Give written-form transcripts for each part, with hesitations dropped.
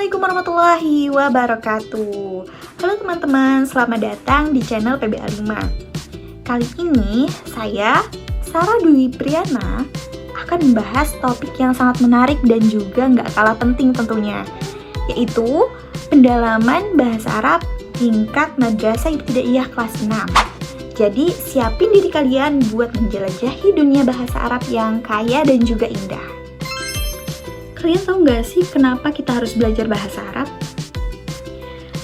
Assalamualaikum warahmatullahi wabarakatuh. Halo teman-teman, selamat datang di channel PBA 5. Kali ini saya, Sarah Dwi Priana, akan membahas topik yang sangat menarik dan juga nggak kalah penting tentunya, yaitu pendalaman bahasa Arab tingkat Madrasah Ibtidaiyah kelas 6. Jadi siapin diri kalian buat menjelajahi dunia bahasa Arab yang kaya dan juga indah. Kalian tahu nggak sih kenapa kita harus belajar bahasa Arab?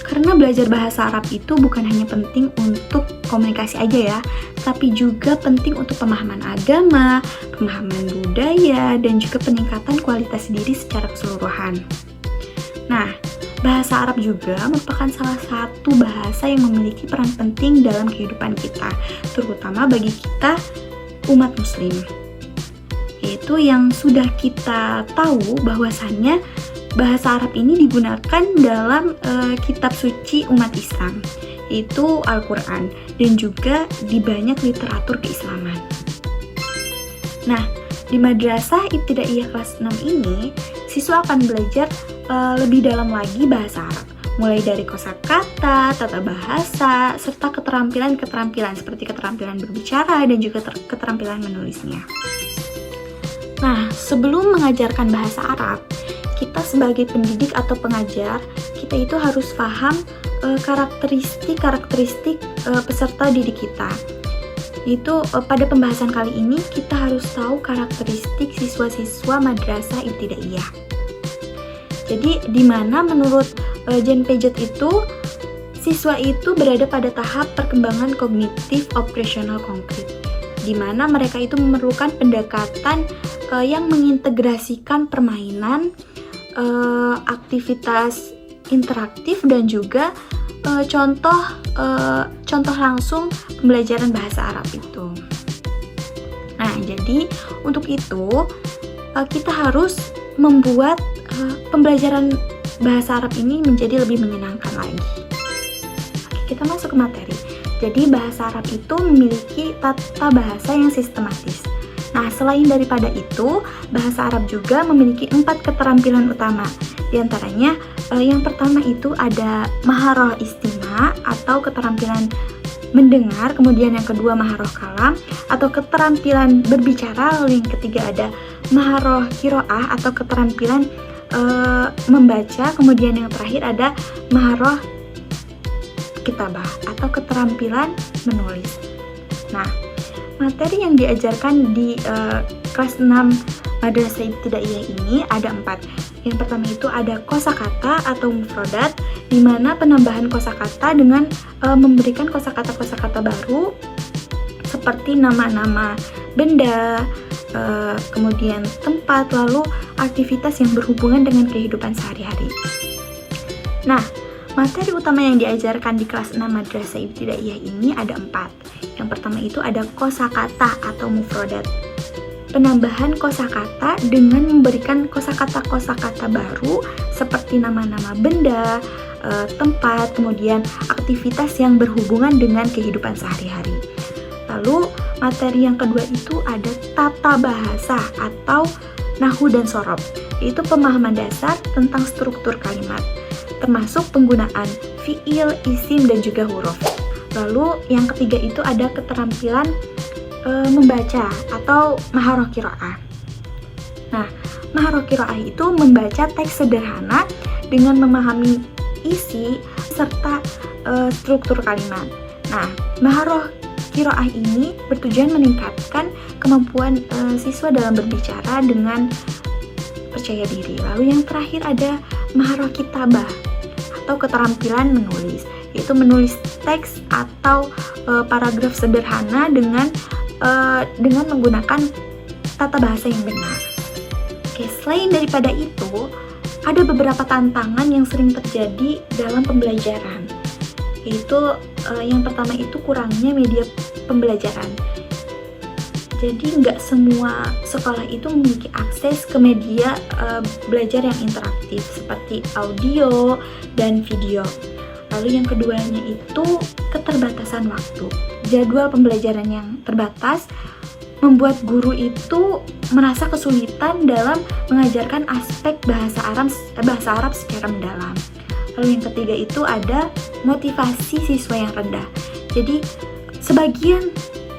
Karena belajar bahasa Arab itu bukan hanya penting untuk komunikasi aja ya, tapi juga penting untuk pemahaman agama, pemahaman budaya, dan juga peningkatan kualitas diri secara keseluruhan. Nah, bahasa Arab juga merupakan salah satu bahasa yang memiliki peran penting dalam kehidupan kita, terutama bagi kita umat muslim. Yaitu yang sudah kita tahu bahwasannya bahasa Arab ini digunakan dalam kitab suci umat Islam, yaitu Al-Quran, dan juga di banyak literatur keislaman. Nah, di Madrasah Ibtidaiyah kelas 6 ini, siswa akan belajar lebih dalam lagi bahasa Arab, mulai dari kosakata, tata bahasa, serta keterampilan-keterampilan seperti keterampilan berbicara dan juga keterampilan menulisnya. Nah, sebelum mengajarkan bahasa Arab, kita sebagai pendidik atau pengajar, kita itu harus paham karakteristik peserta didik kita. Itu pada pembahasan kali ini kita harus tahu karakteristik siswa-siswa Madrasah Ibtidaiyah. Jadi, di mana menurut Jan Piaget itu, siswa itu berada pada tahap perkembangan kognitif operasional konkret, di mana mereka itu memerlukan pendekatan yang mengintegrasikan permainan, aktivitas interaktif, dan juga contoh langsung pembelajaran bahasa Arab itu. Nah, jadi untuk itu kita harus membuat pembelajaran bahasa Arab ini menjadi lebih menyenangkan lagi. Oke, kita masuk ke materi. Jadi bahasa Arab itu memiliki tata bahasa yang sistematis. Nah, selain daripada itu, bahasa Arab juga memiliki 4 keterampilan utama. Di antaranya, yang pertama itu ada maharah istima atau keterampilan mendengar, kemudian yang kedua maharah kalam atau keterampilan berbicara, lalu yang ketiga ada maharah qiraah atau keterampilan membaca, kemudian yang terakhir ada maharah kitabah atau keterampilan menulis. Nah, materi yang diajarkan di kelas 6 Madrasah Ibtidaiyah ini ada 4. Yang pertama itu ada kosakata atau mufradat, di mana penambahan kosakata dengan memberikan kosakata-kosakata baru seperti nama-nama benda, kemudian tempat, lalu aktivitas yang berhubungan dengan kehidupan sehari-hari. Nah, materi utama yang diajarkan di kelas 6 Madrasah Ibtidaiyah ini ada 4. Yang pertama itu ada kosakata atau mufradat. Penambahan kosakata dengan memberikan kosakata-kosakata baru seperti nama-nama benda, tempat, kemudian aktivitas yang berhubungan dengan kehidupan sehari-hari. Lalu materi yang kedua itu ada tata bahasa atau nahwu dan sorob, yaitu pemahaman dasar tentang struktur kalimat, termasuk penggunaan fiil, isim, dan juga huruf. Lalu yang ketiga itu ada keterampilan membaca atau maharah qiraah. Nah, maharah qiraah itu membaca teks sederhana dengan memahami isi serta struktur kalimat. Nah, maharah qiraah ini bertujuan meningkatkan kemampuan siswa dalam berbicara dengan percaya diri. Lalu yang terakhir ada maharah kitabah atau keterampilan menulis, yaitu menulis teks atau paragraf sederhana dengan menggunakan tata bahasa yang benar. Oke, selain daripada itu, ada beberapa tantangan yang sering terjadi dalam pembelajaran, yaitu yang pertama itu kurangnya media pembelajaran. Jadi nggak semua sekolah itu memiliki akses ke media belajar yang interaktif seperti audio dan video. Lalu yang keduanya itu keterbatasan waktu. Jadwal pembelajaran yang terbatas membuat guru itu merasa kesulitan dalam mengajarkan aspek bahasa Arab secara mendalam. Lalu yang ketiga itu ada motivasi siswa yang rendah. Jadi sebagian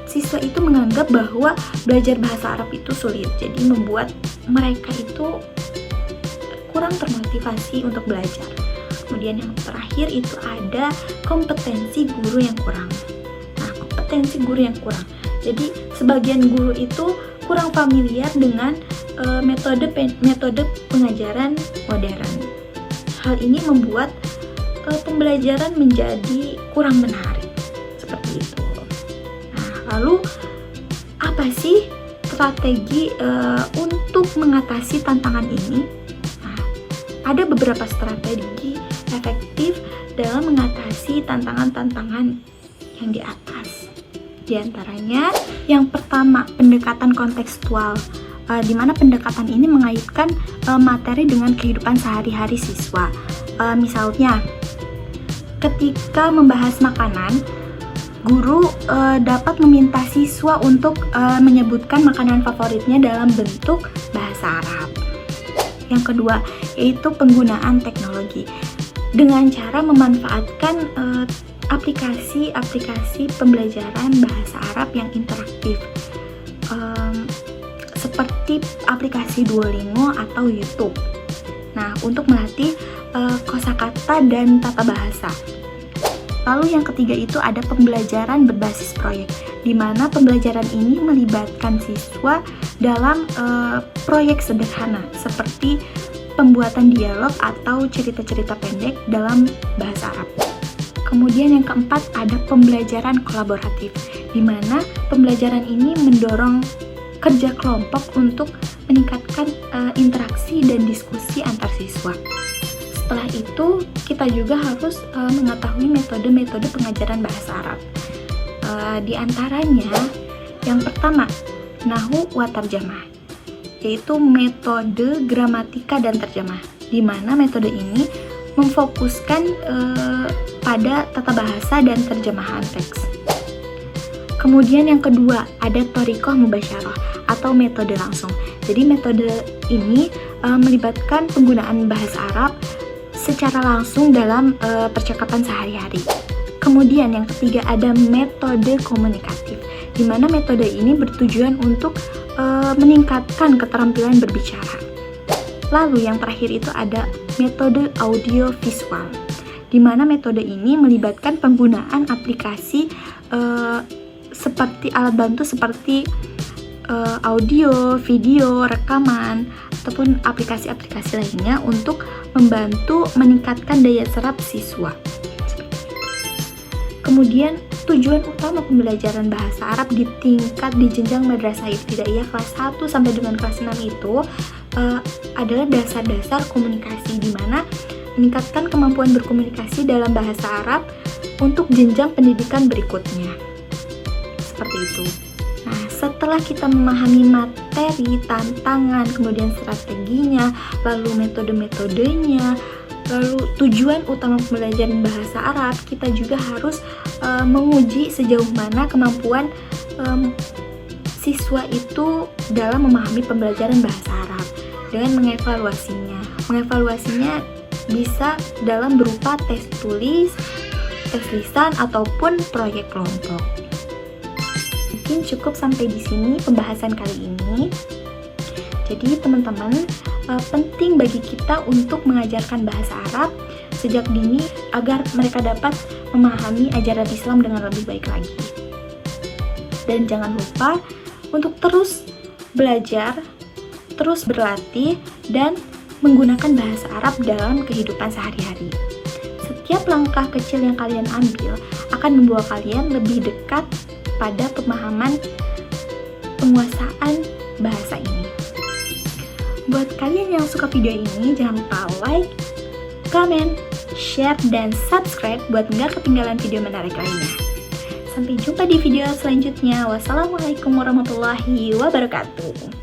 siswa itu menganggap bahwa belajar bahasa Arab itu sulit, jadi membuat mereka itu kurang termotivasi untuk belajar. Kemudian yang terakhir itu ada kompetensi guru yang kurang. Nah, kompetensi guru yang kurang. Jadi sebagian guru itu kurang familiar dengan metode pengajaran modern. Hal ini membuat pembelajaran menjadi kurang menarik. Seperti itu. Nah, lalu apa sih strategi untuk mengatasi tantangan ini? Nah, ada beberapa strategi efektif dalam mengatasi tantangan-tantangan yang di atas. Di antaranya, yang pertama, pendekatan kontekstual, di mana pendekatan ini mengaitkan materi dengan kehidupan sehari-hari siswa. Misalnya, ketika membahas makanan, guru dapat meminta siswa untuk menyebutkan makanan favoritnya dalam bentuk bahasa Arab. Yang kedua, yaitu penggunaan teknologi dengan cara memanfaatkan aplikasi pembelajaran bahasa Arab yang interaktif, seperti aplikasi Duolingo atau YouTube. Nah, untuk melatih kosakata dan tata bahasa. Lalu yang ketiga itu ada pembelajaran berbasis proyek, di mana pembelajaran ini melibatkan siswa dalam proyek sederhana seperti pembuatan dialog atau cerita-cerita pendek dalam bahasa Arab. Kemudian yang keempat ada pembelajaran kolaboratif, di mana pembelajaran ini mendorong kerja kelompok untuk meningkatkan interaksi dan diskusi antar siswa. Setelah itu, kita juga harus mengetahui metode-metode pengajaran bahasa Arab. Di antaranya, yang pertama, Nahwu wa Tarjamah, yaitu metode gramatika dan terjemah, di mana metode ini memfokuskan pada tata bahasa dan terjemahan teks. Kemudian yang kedua, ada Thoriqah Mubasyarah atau metode langsung. Jadi metode ini melibatkan penggunaan bahasa Arab secara langsung dalam percakapan sehari-hari. Kemudian yang ketiga ada metode komunikatif, di mana metode ini bertujuan untuk meningkatkan keterampilan berbicara. Lalu yang terakhir itu ada metode audio visual, di mana metode ini melibatkan penggunaan aplikasi seperti alat bantu seperti audio, video, rekaman, ataupun aplikasi-aplikasi lainnya untuk membantu meningkatkan daya serap siswa. Kemudian tujuan utama pembelajaran bahasa Arab di jenjang madrasah ibtidaiyah kelas 1 sampai dengan kelas 6 itu adalah dasar-dasar komunikasi, di mana meningkatkan kemampuan berkomunikasi dalam bahasa Arab untuk jenjang pendidikan berikutnya. Seperti itu. Nah, setelah kita memahami materi, tantangan, kemudian strateginya, lalu metode-metodenya, lalu tujuan utama pembelajaran bahasa Arab, kita juga harus menguji sejauh mana kemampuan siswa itu dalam memahami pembelajaran bahasa Arab dengan mengevaluasinya. Mengevaluasinya bisa dalam berupa tes tulis, tes lisan, ataupun proyek kelompok. Mungkin cukup sampai di sini pembahasan kali ini. Jadi teman-teman, penting bagi kita untuk mengajarkan bahasa Arab sejak dini agar mereka dapat memahami ajaran Islam dengan lebih baik lagi. Dan jangan lupa untuk terus belajar, terus berlatih, dan menggunakan bahasa Arab dalam kehidupan sehari-hari. Setiap langkah kecil yang kalian ambil akan membawa kalian lebih dekat pada pemahaman penguasaan bahasa ini. Buat kalian yang suka video ini, jangan lupa like, comment, share, dan subscribe buat nggak ketinggalan video menarik lainnya. Sampai jumpa di video selanjutnya. Wassalamualaikum warahmatullahi wabarakatuh.